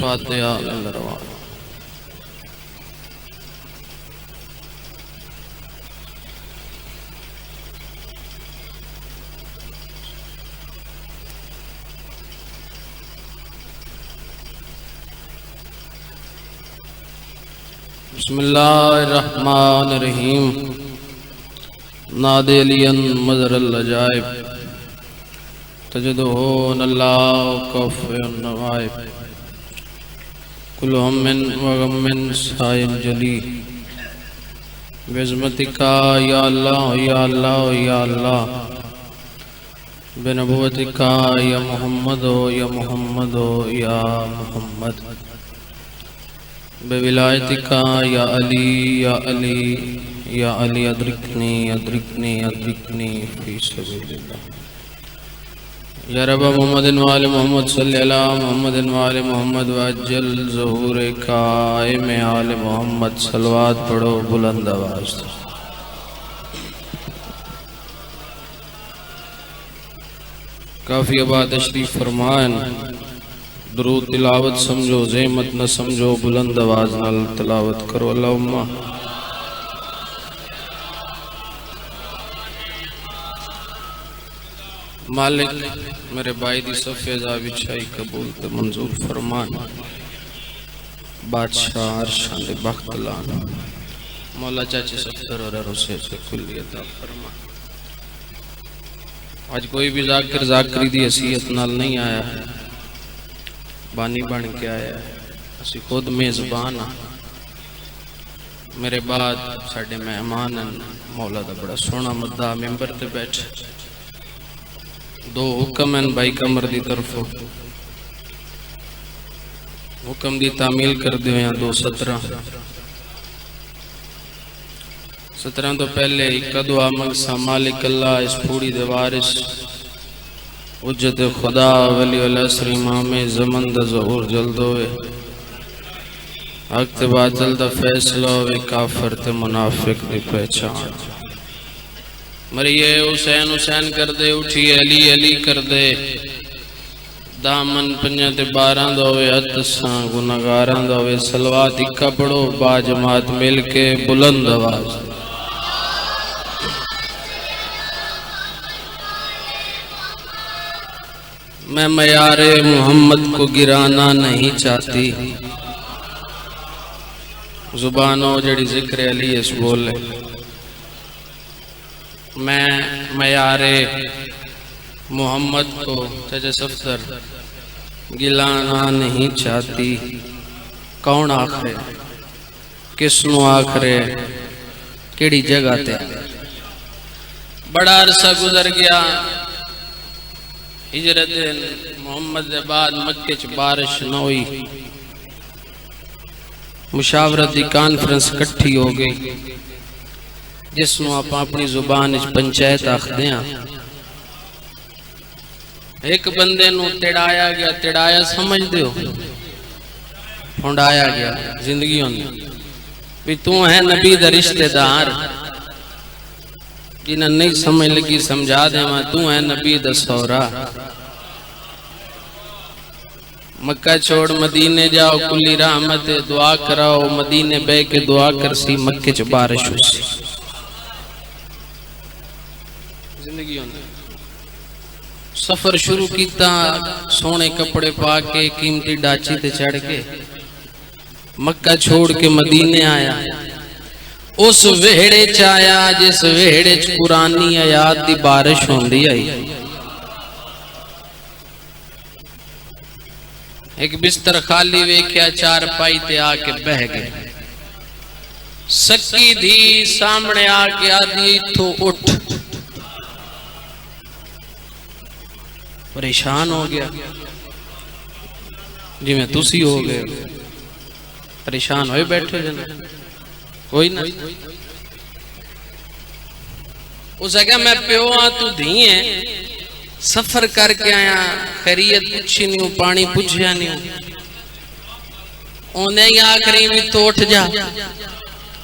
फातिहा अलरवा। बिस्मिल्लाहिर्रहमानिर्रहीम। नादिलियन मज़रल अजाइब तजदुहु नल्लाहु कफ़ियन नवाइब। कुल्लु हम्मिन व गम्मिन साइन जली बिइज़्ज़तिका या अल्लाह या अल्लाह या अल्लाह। बिनबुव्वतिका या मुहम्मद या मुहम्मद या मुहम्मद। बेविलायतिका या अली या अली या अली अद्रिकनी अद्रिकनी अद्रिकनी फी सबीलिल्लाह। या रब मुहम्मदिन व आले मुहम्मद सल्ली अला मुहम्मदिन व आले मुहम्मद वअज्जल ज़ुहूर काइम आले मुहम्मद। सलवात पढ़ो बुलंद आवाज़ से। काफ़ी आबाद तशरीफ फरमान। दुरूद तिलावत समझो, ज़हमत न समझो, बुलंद आवाज नाल तिलावत करो। अल्लाहुम्मा मालिक मेरे भाई दी सफ़ेदा बिछाई कबूल ते मंजूर फरमान। बादशाह अरशां दे बख्त लान। मौला चाची सफ्तर और रोसे से कुल्ली अता फरमा। आज कोई भी जाकिर जाकरी दी हसीयत नाल नहीं आया है, बानी बन के आया है। असी खुद मेज़बान हाँ। मेरे बाद साडे मेहमान हैं। मौला दा बड़ा सोहना मद्दा मैंबर ते बैठे। दो हुक्म हैं भाई कमर दी तरफों। हुक्म दी तामील कर दियो या 2:17 तो पहले एक दुआ मंगसा। मालिक अल्लाह इस पूरी दे वारिस उज्जत खुदा वली असर इमाम ज़मन दा ज़हूर जल्द होवे। हक ते बातिल दा फैसला होवे। काफिर ते मुनाफिक दी पहचान। मरिए हुसैन हुसैन कर दे, उठिए अली अली कर दे। दामन पंजा ते 12 दा होवे। हदसां गुनाहगारां दा होवे। सलवात इक्का पढ़ो बा जमात मिल के बुलंद आवाज़। मैं मयारे मोहम्मद को गिराना नहीं चाहती। जुबानों जड़ी जिक्र अली इस बोले। मैं मयारे मोहम्मद को चचे सफ्तर गिलाना नहीं चाहती। कौन आखरे, किसनु आखरे, केड़ी जगह ते। बड़ा अरसा गुजर गया। हिजरत मोहम्मद के बाद मक्के च बारिश न हुई। मुशावरत की कॉन्फ्रेंस इकट्ठी हो गई, जिसनों आप अपनी जुबान पंचायत आखते हैं। एक बंदे नूं तिड़ाया गया। तिड़ाया समझ दो, फुंडाया गया। जिंदगी होंदी भी तू है नबी दा रिश्तेदार। जिन्हें नहीं समझ लगी समझा देवा। तू है नबी दा सौरा। मक्का छोड़ मदीने जाओ, कुली रहमत दुआ कराओ। मदीने बह के दुआ कर सी, मक्के च बारिश हो सी। जिंदगी सफर शुरू किया। सोने कपड़े पा के कीमती डाची ते चढ़ के मक्का छोड़ के मदीने आया। उस वेहड़े च आया जिस वेहड़े च पुरानी आयात दी बारिश होंदी आई। एक बिस्तर खाली वेख्या, चार पाई ते आके बह गए। सक्की धी सामने आके आदि इथों उठ। परेशान हो गया जिवें तुसी हो गए। परेशान होए बैठे जन कोई ना। उस आख्या मैं प्यो हाँ तू धी है। सफर करके आया, खैरियत पूछी नहीं, पानी पूछया नहीं। उन्हें ही आखरी भी तो उठ जा।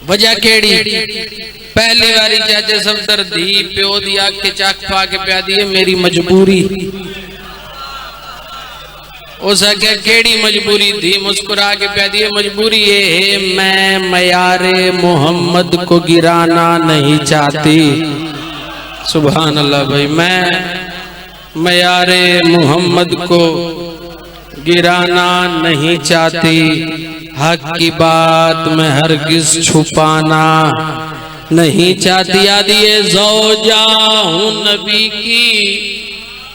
वजह केड़ी? पहली बारी चाचे सफदर धी प्यो दी आख के चख पा के प्या दी। मेरी मजबूरी। उस क्या केड़ी मजबूरी थी? मुस्कुरा के कह दिए मजबूरी ये है मैं मयारे मोहम्मद को गिराना नहीं चाहती। सुभान अल्लाह भाई, मैं मयारे मोहम्मद को गिराना नहीं चाहती, हक की बात मैं हरगिज छुपाना नहीं चाहती। आदिए ज़ौजा हूँ नबी की,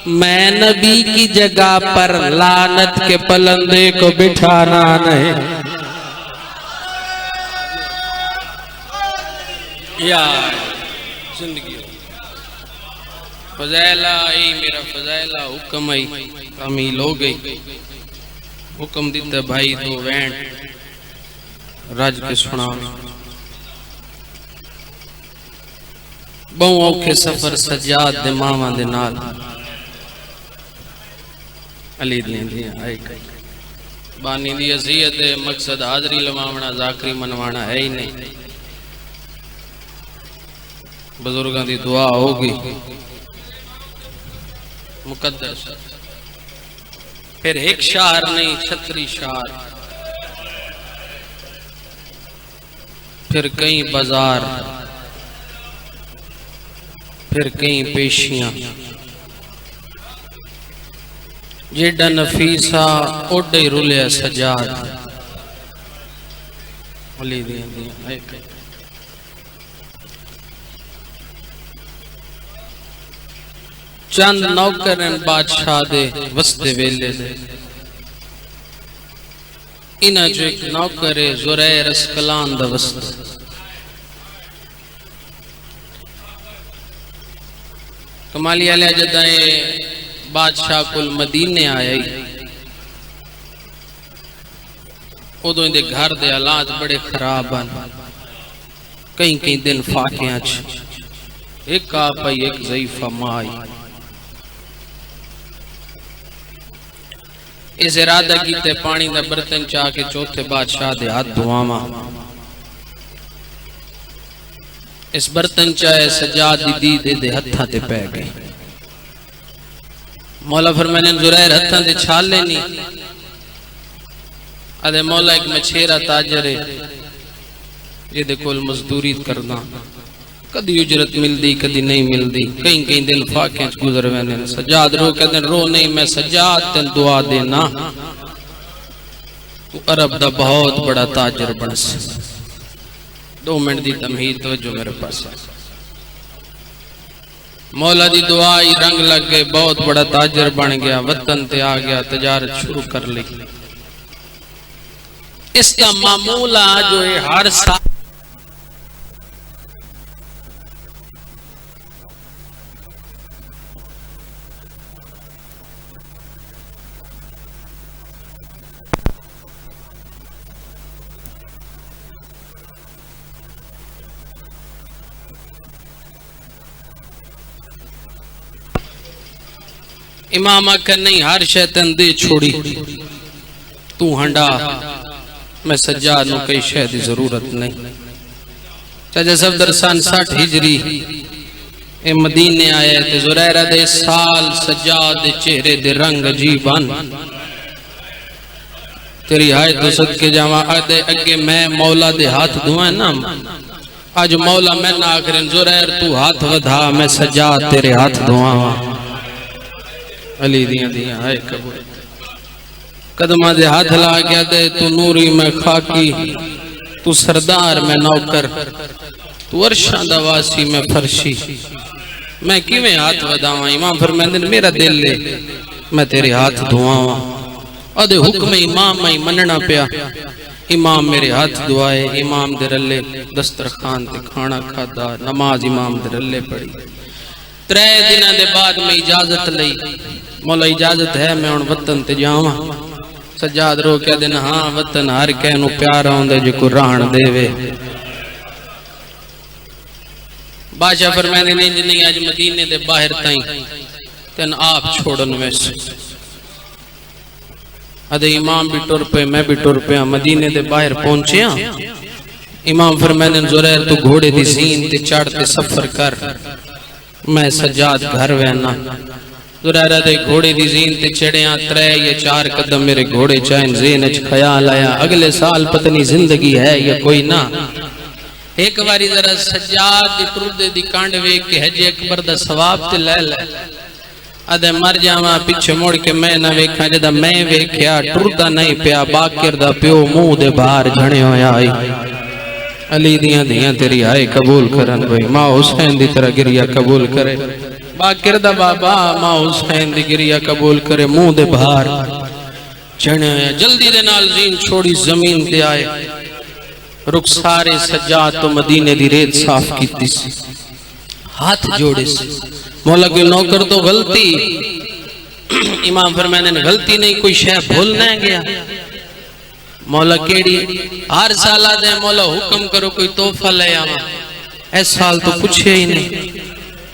मैं नबी की जगह पर लानत के पलंदे को बिठाना नहीं। यार जिंदगी फजैला आई, मेरा फजैला हुक्म आई, तामील हो गई। हुक्म दिता भाई तो वैन राज के सुना। बहु औखे सफर सजाद दे मावां दे नाल अली दी आई बानी दी अज़ियत मकसद हाजरी लवावना जाकरी मनवाना है ही नहीं। बुजुर्गों की दुआ होगी मुकद्दर। फिर एक शहर नहीं 36 शहर, फिर कई बाजार, फिर कई पेशियां। जेडा नफीसा ओडे ही रुलिया सजाद। चंद नौकर बादशाह दे वसते वेले दे, इन्हां जो एक नौकर है ज़ुरैर अस्कलान दा वस्त। कमाली वाले जदाए बादशाह कुल मदीने आए, उदों दे घर दे हालात बड़े खराब हैं। कई कई दिन फाकियां एक आप आई एक ज़ईफा माँ आई। इस इरादा कीते पानी का बर्तन चाह के चौथे बादशाह दे हाथ धुआवा। इस बर्तन चाहे सजाद दी दे हथा ते पै गई। मौला फरमाने ज़ुरैर हथा ते छाल लेनी। अदे मौला एक मछेरा ताजर है, ये कोल मजदूरी करना, कदी उजरत मिलती कदी नहीं मिलती। कई कई दिन फाके गुजर वेने। सजाद रो कहते रो नहीं, मैं सजाद तेन दुआ देना, तू अरब दा बहुत बड़ा ताजर बन से। 2 मिनट की तमहीद तवज्जो मेरे पास। मौला दी दुआ ही रंग लग गए, बहुत बड़ा ताजर बन गया, वतन ते आ गया, तजारत शुरू कर ली। इसका मामूला जो है हर साल इमाम आखिर नहीं, हर शैतान दे छोड़ी तू हंडा, मैं सज्जाद नु कई शय दी जरूरत नहीं। चाचा सफदर सन 60 हिजरी ए मदीने आए ते ज़ुरैर दे साल सज्जाद दे चेहरे दे रंग अजीबन। तेरी हाय तो सदके जावा आदे अगे मैं मौला दे हाथ धुआ ना, आज मौला मैं ना आखिर ज़ुरैर तू हाथ वधा, मैं सज्जाद तेरे हाथ धुआवा। अली दिया दिया हाय कबूल कदमा दे हाथ ला गया दे, तू नूरी मैं खाकी, तू सरदार मैं नौकर, तू अर्शा दा वासी मैं फरशी, मैं किवें हाथ वधावा। इमाम फरमांदे मेरा दिल ले, मैं तेरे हाथ धुआवा। अदे हुक्म इमाम मैं मनना पिया। इमाम मेरे हाथ दुआए, इमाम दे रले दस्तरखान ते खाना खादा, नमाज इमाम दे रले पढ़ी। 3 दिना दे बाद मैं इजाजत लई, मौला इजाजत है मैं हुण वतन ते जावां। सज्जाद रो के दिन हाँ वतन हर कह नू प्यार आउंदा जो को रहण देवे। बादशाह फरमांदे नहीं अज मदीने दे बाहर ताई तेन आप छोड़न वैसे। अदे इमाम भी टुर पे, मैं भी टुर पे, मदीने दे बाहर पहुंचिया। इमाम फरमांदे ज़ुरैर तू घोड़े दी सीन ते चढ़ ते सफर कर, मैं सज्जाद घर वहना। जुरैरा दे घोड़े दी जीन ते चढ़िया 3 या 4 कदम मेरे घोड़े चाइन ज़हन च ख्याल आया अगले साल पत्नी जिंदगी है या कोई ना। एक बारी जरा सज्जाद दी टुरदे दी कांड वेख के हज अकबर दा सवाब ते ले ले अदे मर जावा पिछे मुड़ के मैं ना वेखा जदा मैं वेख्या टुरदा नहीं पिया बाकिर दा प्यो मुंह दे बाहर झणे होया आई। अली दियां धियां तेरी आए कबूल करन भाई मां हुसैन दी तरह गिरिया कबूल करे। बाकिर दा बाबा मां हुसैन दी गिरिया कबूल करे मुंह दे बाहर झणे होया। जल्दी दे नाल जीन छोड़ी जमीन ते आए रुखसारे सज्जाद तो मदीने दी रेत साफ कीती सी हाथ जोड़े सी मौला के नौकर तो गलती इमाम फरमाने ने गलती नहीं कोई शय भूल ना गया। मौला केड़ी हर साल दे मौला हुक्म करो कोई तोहफा ले आवा इस साल तो पूछे ही नहीं।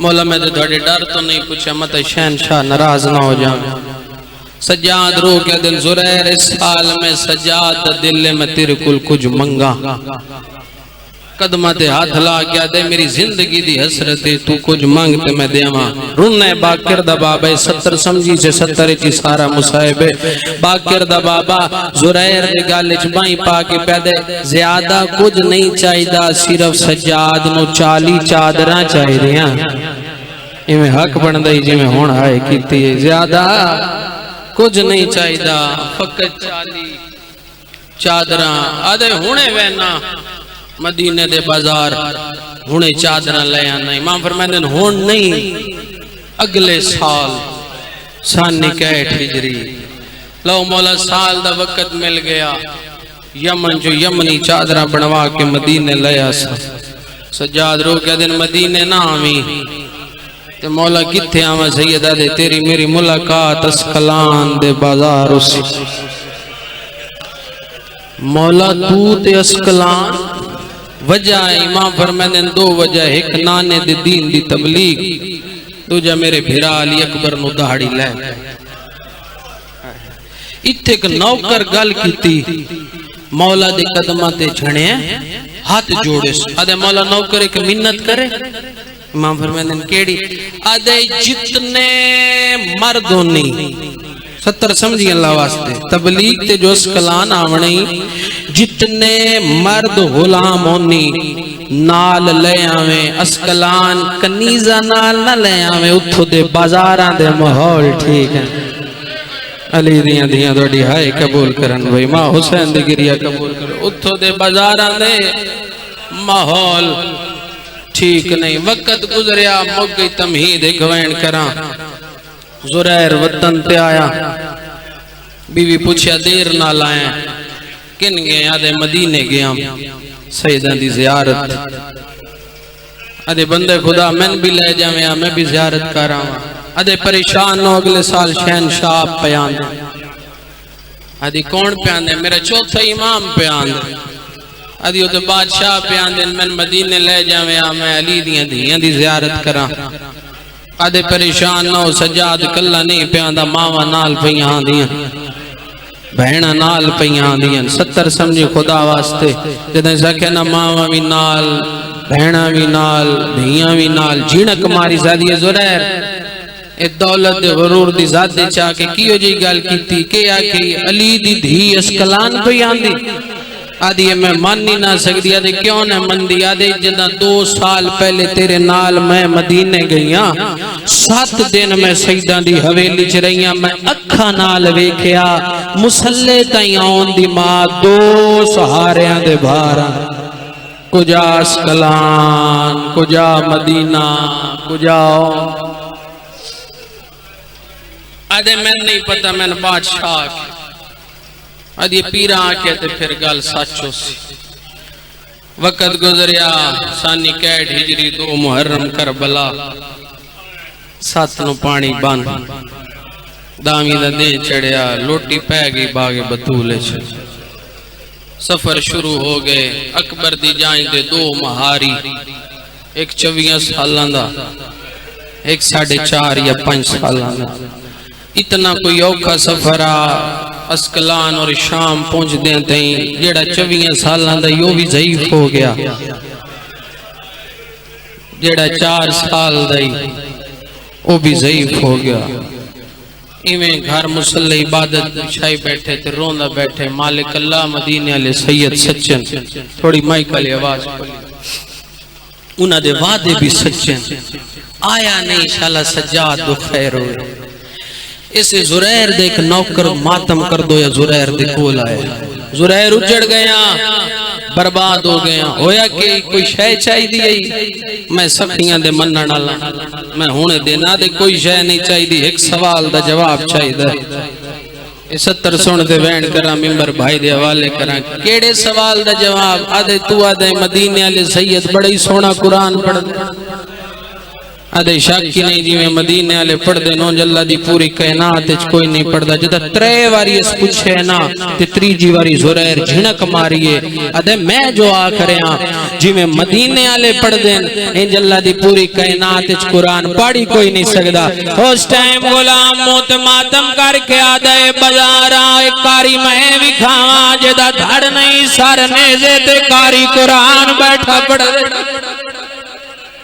मौला मैं तो थोड़े डर तो नहीं पूछा मत शहनशाह नाराज ना हो जाए। सज्जाद रो के दिन जुरैर इस साल में सज्जाद दिल में तेरे कुल कुछ मंगा कदमा ते हाथ ला गया दे मेरी जिंदगी दी हसरत तू कुछ मांग ते मैं देवा। रुन्ने बाकिर दा बाबा 70 समझी से 70 ची सारा मुसाहिब बाकिर दा बाबा जुरैर दे गल च बाई पा के पैदे ज्यादा कुछ नहीं चाहिदा सिर्फ सज्जाद नु 40 चादरां चाहिदियां इवें हक बनदा ही जिवें हुण आए कीती ज्यादा कुछ नहीं चाहिदा फकत 40 चादरां आदे हुणे वेना मदीने दे बाजार हुणे चादरां ले आना। इमाम फरमांदे हुण नहीं अगले साल सन 61 हिजरी लो मौला साल दा वक्त मिल गया। यमन जो यमनी चादरां बनवा के मदीने ले आसा। सज्जाद रो के दिन मदीने ना आवी ते मौला किथे आवा सैयदा दे तेरी मेरी मुलाकात अस्कलान दे बाजार उस मौला तू ते अस्कलान वजह इमाम फरमांदे 2 वजह एक नाने दे दीन दी तबलीग दूजा मेरे भिरा अली अकबर नु दहाड़ी ले। इत्थे एक नौकर गल कीती मौला दे कदमां ते झणे हाथ जोड़े आदे मौला नौकर एक मिन्नत करे। इमाम फरमांदे केड़ी आदे जितने मर्द होनी 70 समझी अल्लाह वास्ते तबलीग ते जो अस्कलान आवणी जितने मर्द गुलाम होनी नाल ले आवे अस्कलान कनीजा नाल ना ले आवे उथों दे बाजारां दे माहौल ठीक है। अली दियां दियां थोड़ी हाय कबूल करन भाई मां हुसैन दी गिरिया कबूल करो उथों दे बाजारां दे माहौल ठीक नहीं। वक्त गुजरिया मुक गई तमहीद एक वैन करा जुरैर वतन ते आया बीवी पूछया देर ना लाए किन गए आदे मदीने गया सैयदा दी जियारत आदे बंदे खुदा मैन भी ले जावे मैं भी जियारत करा आदे परेशान हो अगले साल शहनशाह पयान आदि कौन पयान दे मेरा चौथा इमाम पयान दे आदि उते बादशाह पयान दे मैं मदीने ले जावे मैं अली दियां धियां दी जियारत करा आदे परेशान ना हो सज्जाद कल्ला नहीं प्यांदा मावा नाल पईयां आंदियां भैणा नाल पईयां आंदियां 70 समझी खुदा वास्ते जदे सके ना मावा भी नाल भैणा भी नाल धियां भी नाल झिणक मारी जादी जुरैर ए दौलत दे गरूर दी जात दे चा के कियो जी गल कीती के आखी अली दी धी अस्कलान पई आंदी आदि मैं मान नहीं ना सकती आदि क्यों न मंदी आदि जदा 2 साल पहले तेरे नाल मैं मदीने गईया 7 दिन मैं सईदा दी हवेली च रहीया मैं अखा नाल वेख्या मुसल्ले ताई आउन दी मां 2 सहारियां दे बाहर कुजा अस्कलान कुजा मदीना कुजा आदि मैं नहीं पता मैं बादशाह आदि पीरा आके ते फिर गल सच सी। वक्त गुजरिया सन 61 हिजरी 2 मुहर्रम करबला 7 नु पानी बंद दावी दा दे चढ़िया लोटी पै गई बागे बतूले सफर शुरू हो गए। अकबर दी जांच दे 2 महारी एक 24 सालां दा एक 4.5 या 5 सालां दा इतना कोई औखा सफर आ अस्कलान और शाम पहुंचदे तई जेड़ा 24 सालां दा यो भी ज़ईफ हो गया जेड़ा 4 साल दा वो भी ज़ईफ हो गया इवें घर मुसल्ले इबादत छाई बैठे ते रोंदा बैठे मालिक अल्लाह मदीने वाले सैयद सच्चन थोड़ी माइक वाली आवाज उन्हां दे वादे भी सच्चे आया नहीं शाला सज्जाद दो खैर हो इसे जुरैर दे एक नौकर मातम कर दो या जुरैर दे कोल आया जुरैर उजड़ गया बर्बाद हो गया होया कि कोई शय चाहिए मैं सखियां दे मनण वाला मैं हुणे देना दे कोई शय नहीं चाहिए एक सवाल दा जवाब चाहिए 70 सुन ते वैन करा मिंबर भाई दे हवाले करा केड़े सवाल दा जवाब आदे तू आदे मदीने वाले सैयद बड़ा ही सोना कुरान पढ़ आदे शाकी नहीं जिवें मदीने वाले पढ़दे नो अल्लाह दी पूरी कायनात विच कोई नहीं पढ़दा जदा 3 वारी इस पूछे ना ते तीजी वारी जुरैर झिणक मारिए आदे मैं जो आखरिया जिवें मदीने वाले पढ़दे इंज अल्लाह दी पूरी कायनात विच कुरान पढ़ी कोई नहीं सकदा उस टाइम गुलाम मौत मातम करके आदे बाजार एक कारी मैं विखावा जदा धड़ नहीं सर नेज़े ते कारी कुरान बैठा पढ़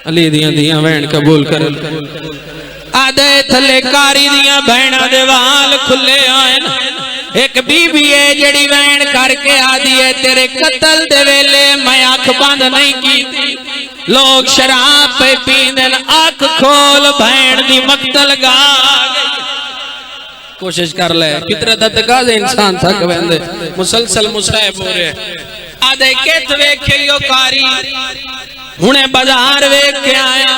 अली दियां दियां भैन कबूल कर आदे थले कारी दियां भैणा दे वाल खुले आए एक बीबी है जड़ी वैन करके आदी है तेरे कत्ल दे वेले मैं अख बंद नहीं की लोग शराब पे पींदे अख खोल भैन दी मक्तल गा कोशिश कर ले फितरत दा तकाज़ा इंसान थक वेंदे मुसलसल मुसाहिब हो रहे आदे कित वेखियो कारी हुणे बाजार वेख के आया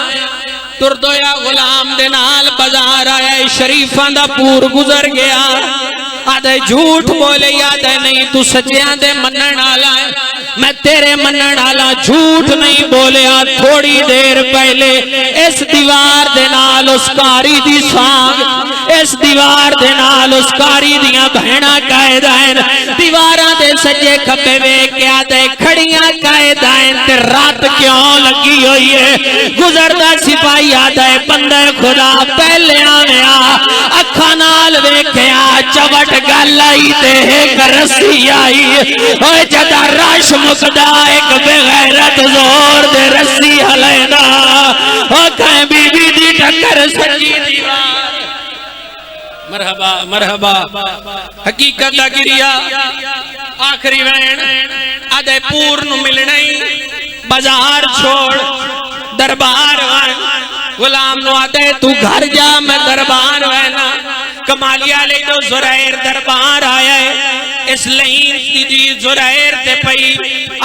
तुरदोया गुलाम दे नाल बाजार आया शरीफां दा पूर गुजर गया आदे झूठ बोले आदे नहीं तू सच्चियां दे मनण वाला है मैं तेरे मनण वाला झूठ नहीं बोलिया थोड़ी देर पहले इस दीवार दे नाल उस कारी दी सांग इस दीवार दे नाल उस कारी दियां भैणा कायदान दीवारां दे सज्जे खब्बे वेख के आदे खड़ियां कायदान ते रात क्यों लगी हुई है गुजरदा सिपाही आदा है बंदर खुदा पहले आया अखा नाल वेखिया चवट गल आई ते एक रस्सी आई ओए जदा रश मुकदा एक बेगैरत जोर दे रस्सी हलेना ओ कहीं बीबी दी टक्कर सच्ची दीवार मरहबा मरहबा हकीकत दा गिरिया आखिरी वैन आदे पूर्ण मिलना बाजार छोड़ दरबार गुलाम नु आदे तू घर जा मैं दरबार वैना कमालिया ले तो जुरैर दरबार आया है इसलिए दी जुरैर ते पई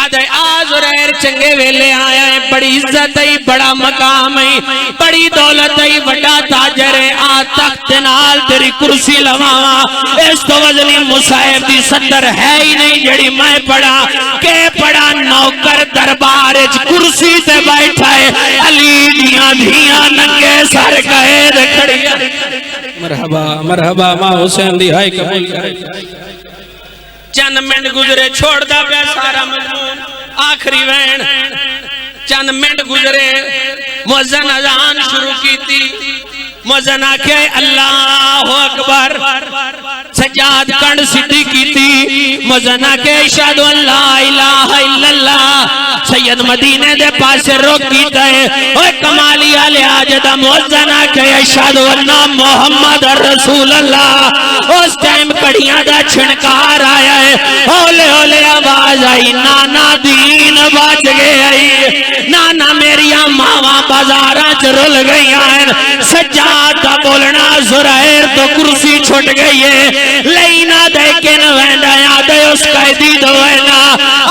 आदे आ जुरैर चंगे वेले आया है बड़ी इज्जत है बड़ा मकाम है बड़ी दौलत है बड़ा ताजर है आ तख्त नाल तेरी कुर्सी लवावा इस तो वजनी मुसाहिब दी सदर है ही नहीं जड़ी मैं पढ़ा के पढ़ा नौकर दरबार विच कुर्सी ते बैठा है अली दियां धियां नंगे सर कैद खड़िया मरहबा मरहबा मां हुसैन दी हाय कबूल करे चंद मिनट गुजरे छोड़दा पे सारा मजमून आखिरी वैन चंद मिनट गुजरे मुअज्जिन अजान शुरू कीती मुअज्जिन आखे अल्लाहु अकबर सज्जाद कंड सीधी कीती मुअज्जिन आखे अशहदु अल्ला इलाहा इल्लल्लाह सैयद मदीने दे पासे रोक कीता है ओए कमाली वाले आज दा मुअज्जिन आखे अशहदु अन्ना मुहम्मद रसूल अल्लाह उस टाइम कड़ियां दा छिणकार आया है हौले हौले आवाज आई नाना दीन बच गई नाना मेरिया मावा बाजारां च रुल गईयां हैं सज्जाद दा बोलना जुरैर तो कुर्सी छुट गई है लेना दे के न वेंदा आदे उस कैदी दो वेना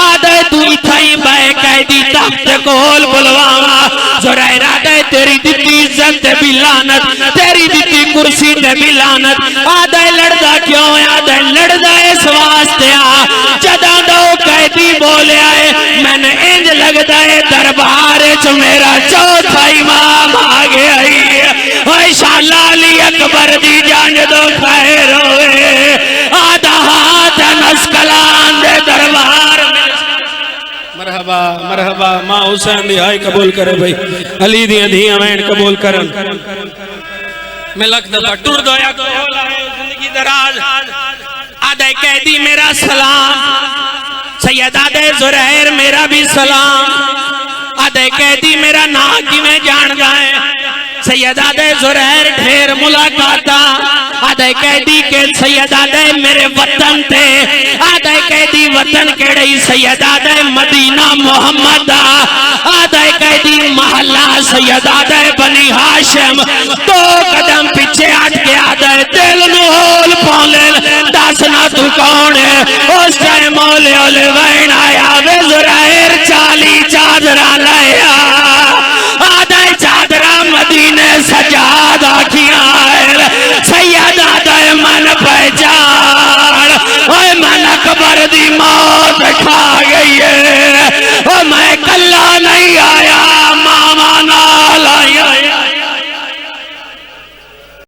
आदे तू इथाई बै कैदी तख्त कोल बुलवावा जुरैर आदे तेरी दित्ती इज्जत ते भी लानत तेरी दित्ती कुर्सी ते भी लानत आदे लड़दा क्यों आदे लड़दा इस वास्ते जदा दो कैदी बोलिया है मैंने इंज लगदा है दरबार च मेरा चौथा इमाम आ गया है शाला अली अकबर दी जान दो खैर होए आधा हाथ नस्कलान दे दरबार मरहबा मरहबा मां हुसैन दी हाय कबूल करे भाई अली दी धियां वैन कबूल करन मैं लगदा टुर दोया तो जिंदगी दराज आदे कैदी मेरा सलाम सैयद आदे जुरैर मेरा भी सलाम आदे कैदी मेरा नाम किवें जानदा है सैयद आदे जुरैर ढेर मुलाकाता आदे कैदी के सैयद आदे मेरे वतन थे आदे कैदी वतन केड़े सैयद आदे मदीना मोहम्मद आदे कैदी महल्ला सैयद आदे बनी हाशिम दो कदम पीछे हट के आदे दिल में होल पाले दसना तू कौन है उस टाइम मौले ओले वैन आया वे ज़ुरैर 40 चादरा लाया आदे चादरा मदीने सजाद आखियां सैयद आदे मन पहचान ओए मन अकबर दी मौत खा गई है